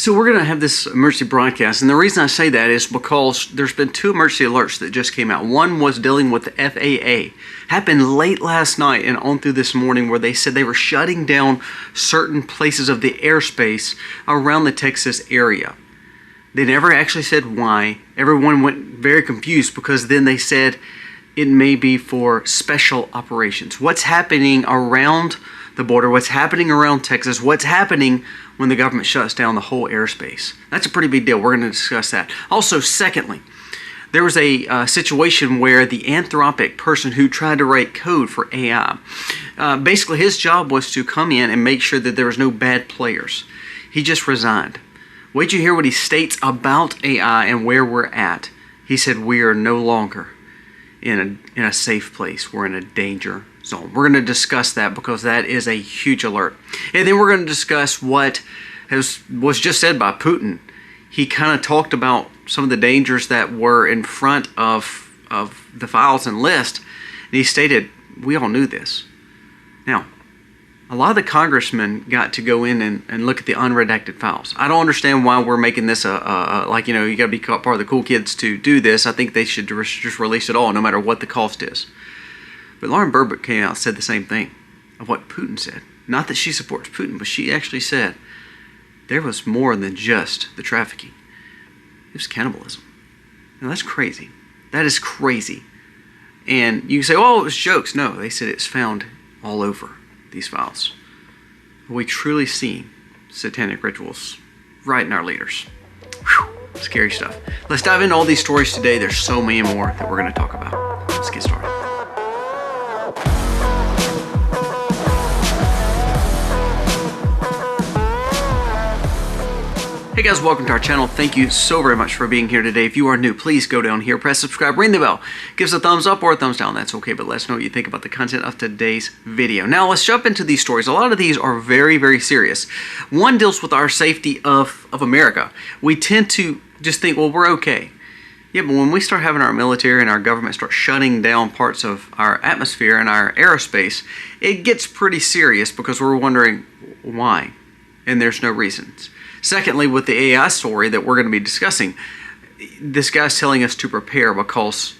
So we're going to have this emergency broadcast, and the reason I say that is because there's been 2 emergency alerts that just came out. One was dealing with the FAA. Happened late last night and on through this morning, where they said they were shutting down certain places of the airspace around the Texas area. They never actually said why. Everyone went very confused because then they said it may be for special operations. What's happening around the border, what's happening around Texas, what's happening when the government shuts down the whole airspace. That's a pretty big deal. We're going to discuss that. Also, secondly, there was a situation where the Anthropic person who tried to write code for AI, basically his job was to come in and make sure that there was no bad players. He just resigned. Wait till you hear what he states about AI and where we're at. He said we are no longer in a safe place. We're in a danger zone. We're going to discuss that because that is a huge alert. And then we're going to discuss what was just said by Putin. He kind of talked about some of the dangers that were in front of the files and list. And he stated, we all knew this. Now, a lot of the congressmen got to go in and look at the unredacted files. I don't understand why we're making this you got to be part of the cool kids to do this. I think they should just release it all, no matter what the cost is. But Lauren Boebert came out and said the same thing of what Putin said. Not that she supports Putin, but she actually said there was more than just the trafficking. It was cannibalism. Now that's crazy. That is crazy. And you can say, oh, it was jokes. No, they said it's found all over these files. We truly see satanic rituals right in our leaders. Whew, scary stuff. Let's dive into all these stories today. There's so many more that we're going to talk about. Let's get started. Hey guys, welcome to our channel. Thank you so very much for being here today. If you are new, please go down here, press subscribe, ring the bell. Give us a thumbs up or a thumbs down. That's okay, but let us know what you think about the content of today's video. Now let's jump into these stories. A lot of these are very, very serious. One deals with our safety of America. We tend to just think, well, we're okay. Yeah, but when we start having our military and our government start shutting down parts of our atmosphere and our aerospace, it gets pretty serious because we're wondering why, and there's no reasons. Secondly, with the AI story that we're going to be discussing, this guy's telling us to prepare because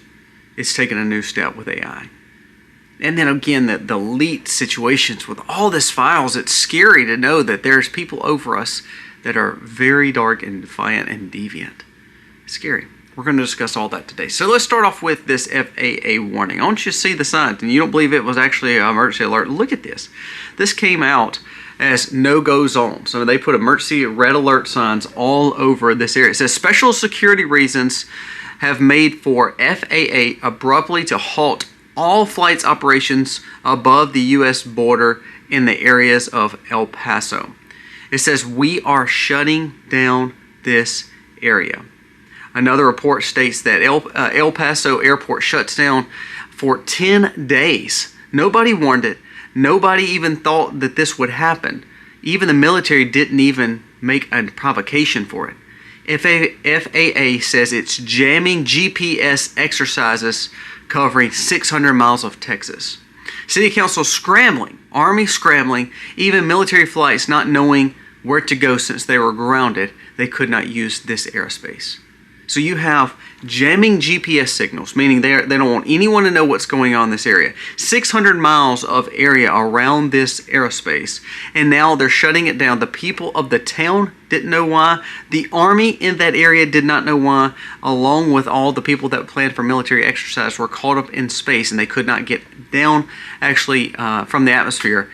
it's taken a new step with AI. And then again, the elite situations with all this files, it's scary to know that there's people over us that are very dark and defiant and deviant. It's scary. We're going to discuss all that today. So let's start off with this FAA warning. I want you to see the signs, and you don't believe it was actually an emergency alert. Look at this. This came out as no-go zone. So they put emergency red alert signs all over this area. It says special security reasons have made for FAA abruptly to halt all flights operations above the U.S. border in the areas of El Paso. It says we are shutting down this area. Another report states that El Paso Airport shuts down for 10 days. Nobody warned it. Nobody even thought that this would happen. Even the military didn't even make a provocation for it. FAA says it's jamming GPS exercises covering 600 miles of Texas. City Council scrambling, Army scrambling, even military flights not knowing where to go since they were grounded. They could not use this airspace. So you have jamming GPS signals, meaning they don't want anyone to know what's going on in this area. 600 miles of area around this aerospace, and now they're shutting it down. The people of the town didn't know why. The Army in that area did not know why, along with all the people that planned for military exercise were caught up in space, and they could not get down actually from the atmosphere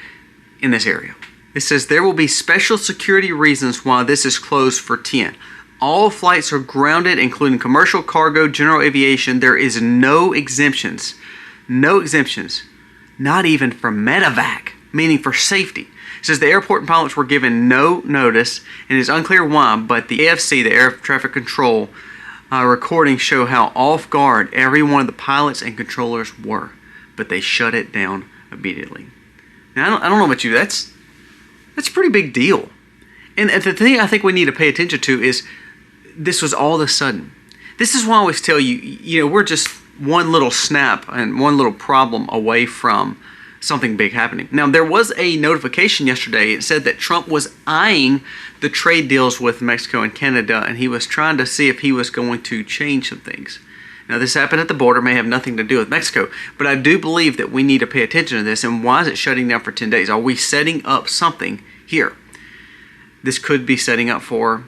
in this area. It says there will be special security reasons why this is closed for 10. All flights are grounded, including commercial, cargo, general aviation. There is no exemptions. No exemptions. Not even for medevac, meaning for safety. It says the airport and pilots were given no notice, and it's unclear why, but the AFC, the Air Traffic Control recordings show how off guard every one of the pilots and controllers were, but they shut it down immediately. Now, I don't know about you, that's a pretty big deal. And the thing I think we need to pay attention to is this was all of a sudden. This is why I always tell you, we're just one little snap and one little problem away from something big happening. Now, there was a notification yesterday. It said that Trump was eyeing the trade deals with Mexico and Canada, and he was trying to see if he was going to change some things. Now, this happened at the border, may have nothing to do with Mexico, but I do believe that we need to pay attention to this. And why is it shutting down for 10 days? Are we setting up something here? This could be setting up for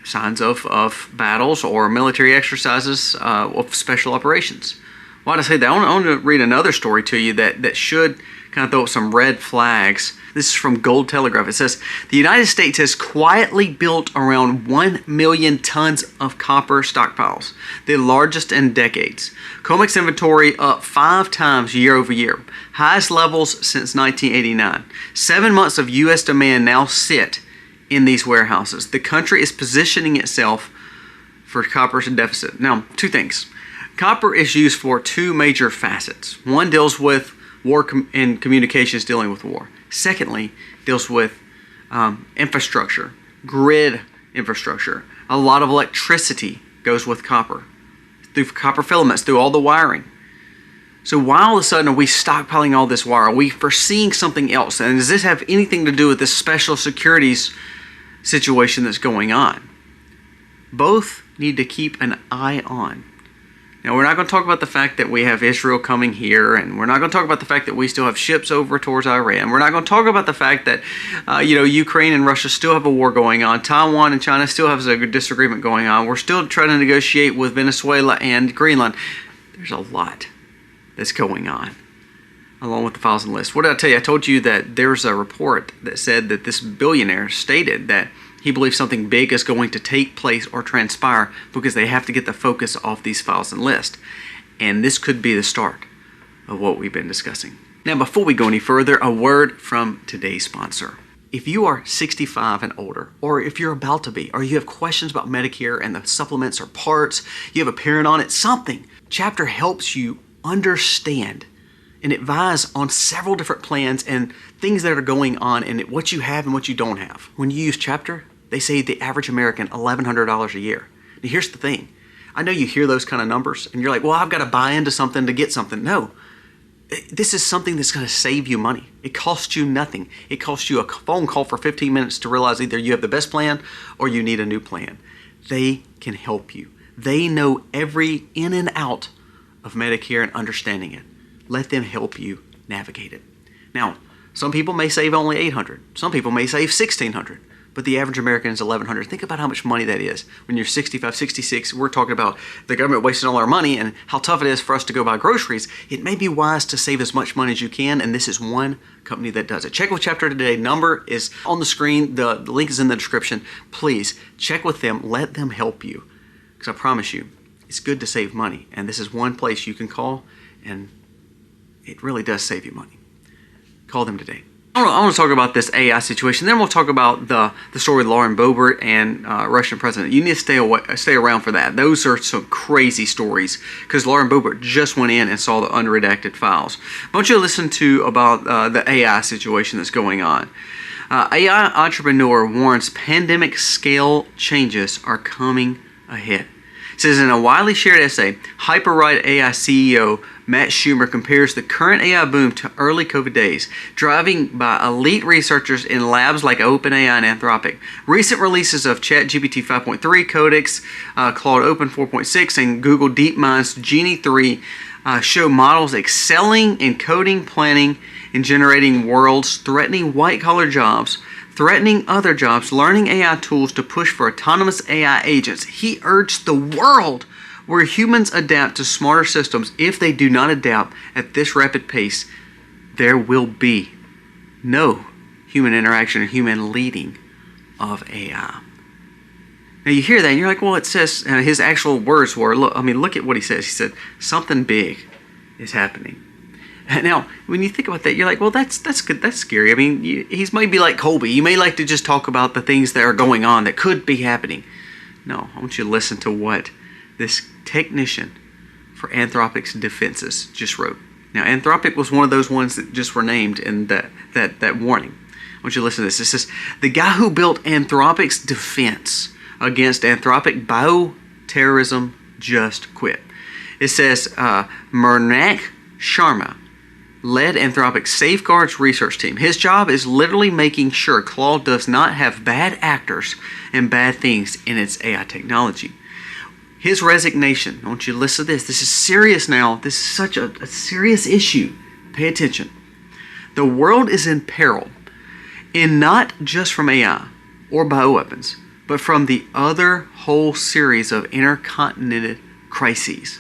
signs of battles or military exercises of special operations. Why did I say that? I want to read another story to you that should kind of throw up some red flags. This is from Gold Telegraph. It says, the United States has quietly built around 1 million tons of copper stockpiles, the largest in decades. COMEX inventory up 5 times year over year, highest levels since 1989. 7 months of U.S. demand now sit in these warehouses. The country is positioning itself for copper's deficit. Now, 2 things. Copper is used for 2 major facets. One deals with war and communications dealing with war. Secondly, deals with infrastructure, grid infrastructure. A lot of electricity goes with copper, through copper filaments, through all the wiring. So why all of a sudden are we stockpiling all this wire? Are we foreseeing something else? And does this have anything to do with this special securities situation that's going on? Both need to keep an eye on. Now, we're not going to talk about the fact that we have Israel coming here, and we're not going to talk about the fact that we still have ships over towards Iran. We're not going to talk about the fact that, Ukraine and Russia still have a war going on. Taiwan and China still have a disagreement going on. We're still trying to negotiate with Venezuela and Greenland. There's a lot that's going on, along with the files and lists. What did I tell you? I told you that there's a report that said that this billionaire stated that he believes something big is going to take place or transpire because they have to get the focus off these files and lists. And this could be the start of what we've been discussing. Now, before we go any further, a word from today's sponsor. If you are 65 and older, or if you're about to be, or you have questions about Medicare and the supplements or parts, you have a parent on it, something, Chapter helps you understand and advise on several different plans and things that are going on and what you have and what you don't have. When you use Chapter, they save the average American $1,100 a year. Now, here's the thing. I know you hear those kind of numbers and you're like, well, I've got to buy into something to get something. No, this is something that's going to save you money. It costs you nothing. It costs you a phone call for 15 minutes to realize either you have the best plan or you need a new plan. They can help you. They know every in and out of Medicare and understanding it. Let them help you navigate it. Now, some people may save only $800. Some people may save $1,600. But the average American is $1,100. Think about how much money that is. When you're 65, 66, we're talking about the government wasting all our money and how tough it is for us to go buy groceries. It may be wise to save as much money as you can, and this is one company that does it. Check with Chapter today. Number is on the screen. The link is in the description. Please check with them. Let them help you, because I promise you, it's good to save money. And this is one place you can call, and it really does save you money. Call them today. I want to talk about this AI situation. Then we'll talk about the story with Lauren Boebert and Russian president. You need to stay around for that. Those are some crazy stories because Lauren Boebert just went in and saw the unredacted files. I want you to listen to about the AI situation that's going on. AI entrepreneur warns pandemic scale changes are coming ahead. It says in a widely shared essay, HyperRide AI CEO Matt Schumer compares the current AI boom to early COVID days, driving by elite researchers in labs like OpenAI and Anthropic. Recent releases of ChatGPT 5.3, Codex, Claude Open 4.6, and Google DeepMind's Genie 3 show models excelling in coding, planning, and generating worlds, threatening white-collar jobs, threatening other jobs, learning AI tools to push for autonomous AI agents. He urged the world where humans adapt to smarter systems. If they do not adapt at this rapid pace, there will be no human interaction or human leading of AI. Now you hear that and you're like, well, it says, his actual words were, look at what he says. He said, something big is happening. Now, when you think about that, you're like, well, that's good. That's scary. I mean, he's maybe like Colby. You may like to just talk about the things that are going on that could be happening. No, I want you to listen to what this technician for Anthropic's defenses just wrote. Now, Anthropic was one of those ones that just were named in that warning. I want you to listen to this. It says, the guy who built Anthropic's defense against Anthropic bioterrorism just quit. It says, Murnak Sharma led Anthropic's Safeguards research team. His job is literally making sure Claude does not have bad actors and bad things in its AI technology. His resignation, I want you to listen to this. This is serious now. This is such a serious issue. Pay attention. The world is in peril, and not just from AI or bioweapons, but from the other whole series of intercontinental crises.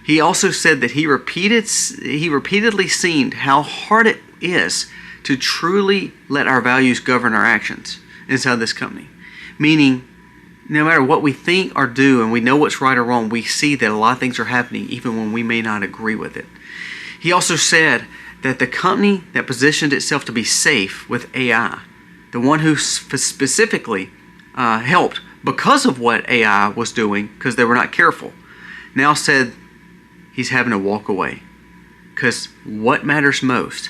He also said that he repeatedly seen how hard it is to truly let our values govern our actions inside this company. Meaning, no matter what we think or do and we know what's right or wrong, we see that a lot of things are happening even when we may not agree with it. He also said that the company that positioned itself to be safe with AI, the one who specifically helped because of what AI was doing because they were not careful, now said he's having to walk away. Because what matters most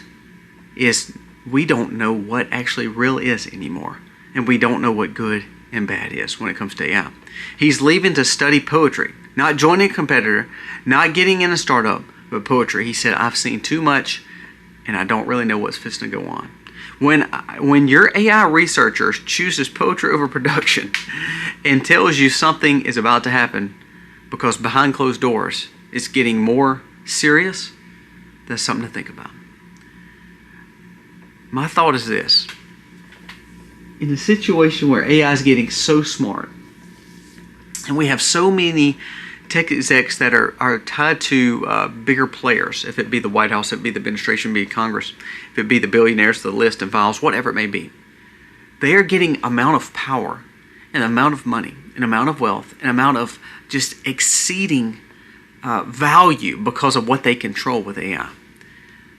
is we don't know what actually real is anymore. And we don't know what good and bad is when it comes to AI. He's leaving to study poetry, not joining a competitor, not getting in a startup, but poetry. He said, I've seen too much and I don't really know what's fixing to go on. When your AI researcher chooses poetry over production and tells you something is about to happen because behind closed doors it's getting more serious, that's something to think about. My thought is this. In a situation where AI is getting so smart, and we have so many tech execs that are tied to bigger players, if it be the White House, if it be the administration, if it be Congress, if it be the billionaires, the list and files, whatever it may be, they are getting amount of power and amount of money and amount of wealth and amount of just exceeding value because of what they control with AI,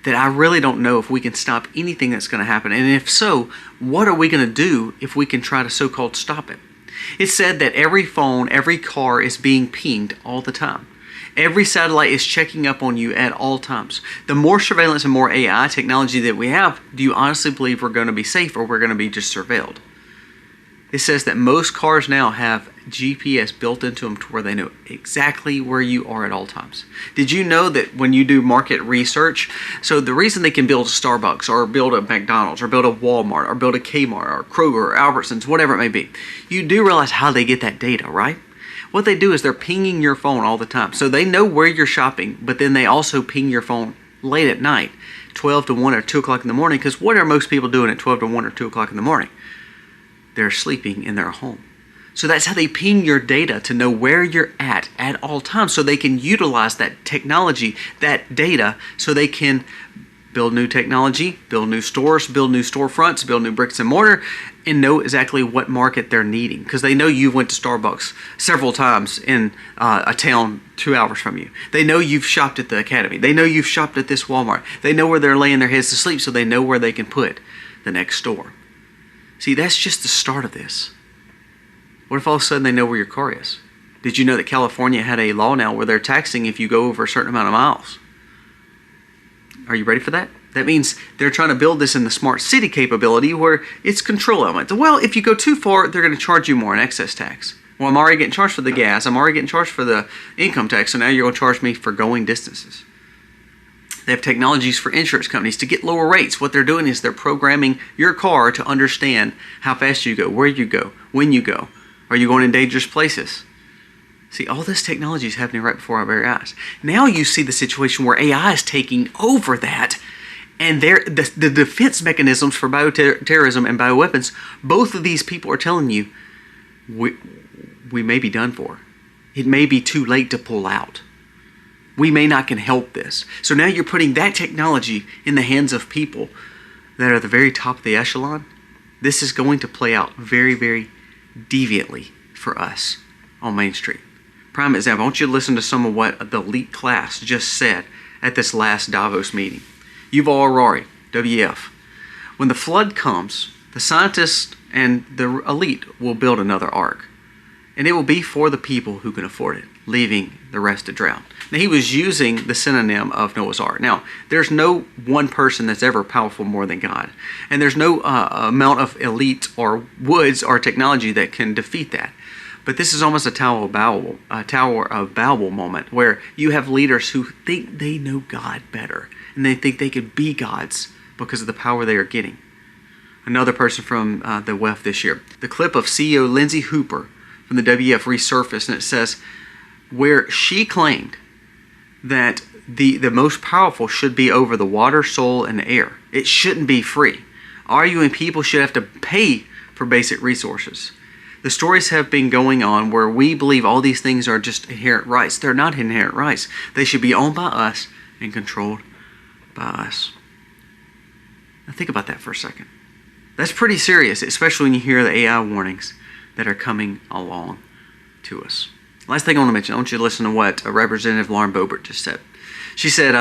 that I really don't know if we can stop anything that's going to happen. And if so, what are we going to do if we can try to so-called stop it? It's said that every phone, every car is being pinged all the time. Every satellite is checking up on you at all times. The more surveillance and more AI technology that we have, do you honestly believe we're going to be safe or we're going to be just surveilled? It says that most cars now have GPS built into them to where they know exactly where you are at all times. Did you know that when you do market research, so the reason they can build a Starbucks or build a McDonald's or build a Walmart or build a Kmart or Kroger or Albertsons, whatever it may be, you do realize how they get that data, right? What they do is they're pinging your phone all the time. So they know where you're shopping, but then they also ping your phone late at night, 12 to 1 or 2 o'clock in the morning, because what are most people doing at 12 to 1 or 2 o'clock in the morning? They're sleeping in their home. So that's how they ping your data to know where you're at all times, so they can utilize that technology, that data, so they can build new technology, build new stores, build new storefronts, build new bricks and mortar, and know exactly what market they're needing, because they know you went to Starbucks several times in a town 2 hours from you. They know you've shopped at the Academy. They know you've shopped at this Walmart. They know where they're laying their heads to sleep, so they know where they can put the next store. See, that's just the start of this. What if all of a sudden they know where your car is? Did you know that California had a law now where they're taxing if you go over a certain amount of miles? Are you ready for that? That means they're trying to build this in the smart city capability where it's control element. Well, if you go too far, they're going to charge you more in excess tax. Well, I'm already getting charged for the gas. I'm already getting charged for the income tax, so now you're going to charge me for going distances. They have technologies for insurance companies to get lower rates. What they're doing is they're programming your car to understand how fast you go, where you go, when you go. Are you going in dangerous places? See, all this technology is happening right before our very eyes. Now you see the situation where AI is taking over that, and the defense mechanisms for bioterrorism and bioweapons, both of these people are telling you, we may be done for. It may be too late to pull out. We may not can help this. So now you're putting that technology in the hands of people that are at the very top of the echelon. This is going to play out very, very deviantly for us on Main Street. Prime example, I want you to listen to some of what the elite class just said at this last Davos meeting. Yuval Harari, WF. When the flood comes, the scientists and the elite will build another ark. And it will be for the people who can afford it, leaving the rest to drown. Now, he was using the synonym of Noah's Ark. Now, there's no one person that's ever powerful more than God. And there's no amount of elite or woods or technology that can defeat that. But this is almost a Tower of Babel moment where you have leaders who think they know God better. and they think they could be gods because of the power they are getting. Another person from the WEF this year. The clip of CEO Lindsay Hooper from the WEF resurfaced, and it says where she claimed that the most powerful should be over the water, soil, and air. It shouldn't be free. Arguing people should have to pay for basic resources. The stories have been going on where we believe all these things are just inherent rights. They're not inherent rights. They should be owned by us and controlled by us. Now think about that for a second. That's pretty serious, especially when you hear the AI warnings that are coming along to us. Last thing I want to mention, I want you to listen to what Representative Lauren Boebert just said. She said,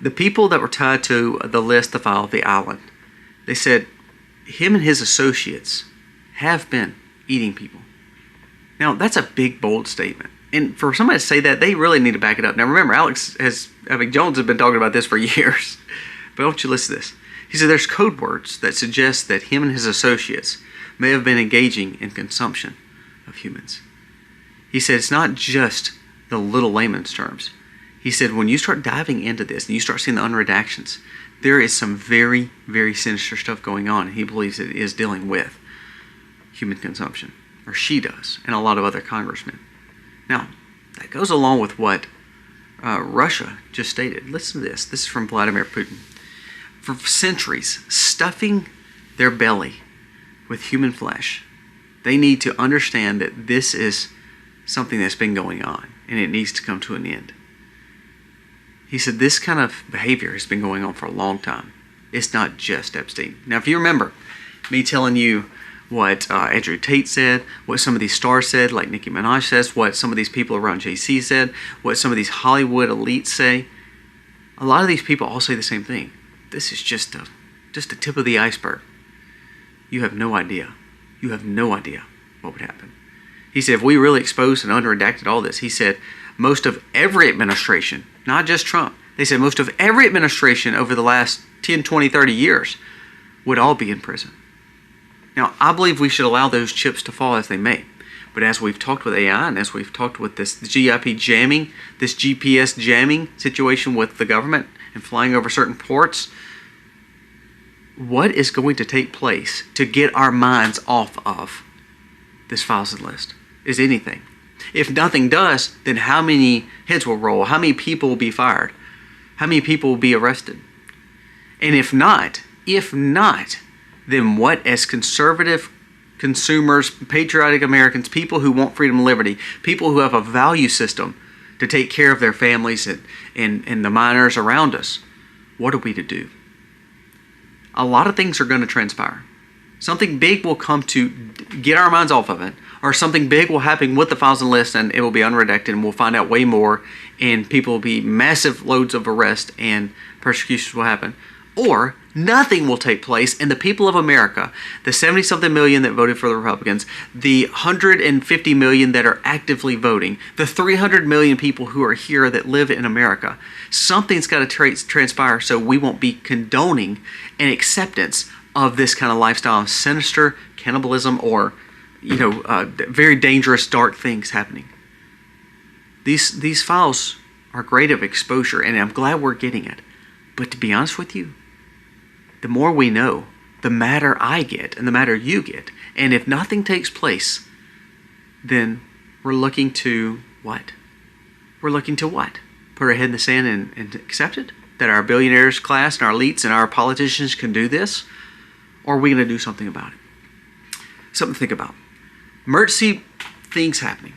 the people that were tied to the list to file the island, they said him and his associates have been eating people. Now, that's a big, bold statement. And for somebody to say that, they really need to back it up. Now, remember, Jones has been talking about this for years. But I want you to listen to this. He said there's code words that suggest that him and his associates may have been engaging in consumption of humans. He said it's not just the little layman's terms. He said when you start diving into this and you start seeing the unredactions, there is some very, very sinister stuff going on. And he believes it is dealing with human consumption, or she does, and a lot of other congressmen. Now, that goes along with what Russia just stated. Listen to this. This is from Vladimir Putin. For centuries, stuffing their belly with human flesh, they need to understand that this is something that's been going on, and it needs to come to an end. He said this kind of behavior has been going on for a long time. It's not just Epstein. Now, if you remember me telling you what Andrew Tate said, what some of these stars said, like Nicki Minaj says, what some of these people around JC said, what some of these Hollywood elites say, a lot of these people all say the same thing. This is just a tip of the iceberg. You have no idea. You have no idea what would happen. He said, if we really exposed and underredacted all this, he said, most of every administration, not just Trump, they said most of every administration over the last 10, 20, 30 years would all be in prison. Now, I believe we should allow those chips to fall as they may. But as we've talked with AI and as we've talked with this GIP jamming, this GPS jamming situation with the government and flying over certain ports, what is going to take place to get our minds off of this files and list? Is anything. If nothing does, then how many heads will roll? How many people will be fired? How many people will be arrested? And if not, then what, as conservative consumers, patriotic Americans, people who want freedom and liberty, people who have a value system to take care of their families and the minors around us, what are we to do? A lot of things are going to transpire. Something big will come to get our minds off of it, or something big will happen with the files and lists and it will be unredacted and we'll find out way more and people will be massive loads of arrest and persecutions will happen. Or nothing will take place and the people of America, the 70-something million that voted for the Republicans, the 150 million that are actively voting, the 300 million people who are here that live in America, something's got to transpire so we won't be condoning an acceptance of this kind of lifestyle of sinister cannibalism or, very dangerous, dark things happening. These files are great of exposure, and I'm glad we're getting it. But to be honest with you, the more we know, the madder I get and the madder you get. And if nothing takes place, then we're looking to what? We're looking to what? Put our head in the sand and accept it? That our billionaires class and our elites and our politicians can do this? Or are we going to do something about it? Something to think about. Emergency things happening.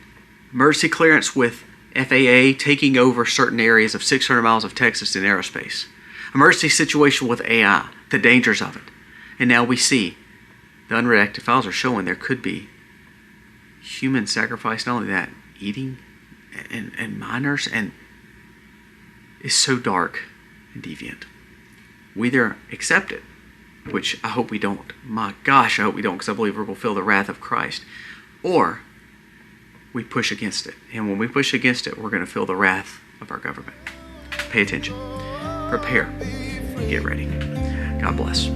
Emergency clearance with FAA taking over certain areas of 600 miles of Texas in aerospace. Emergency situation with AI, the dangers of it. And now we see the unredacted files are showing there could be human sacrifice, not only that, eating and minors, and it's so dark and deviant. We either accept it, which I hope we don't. My gosh, I hope we don't, because I believe we will feel the wrath of Christ. Or we push against it. And when we push against it, we're going to feel the wrath of our government. Pay attention. Prepare. Get ready. God bless.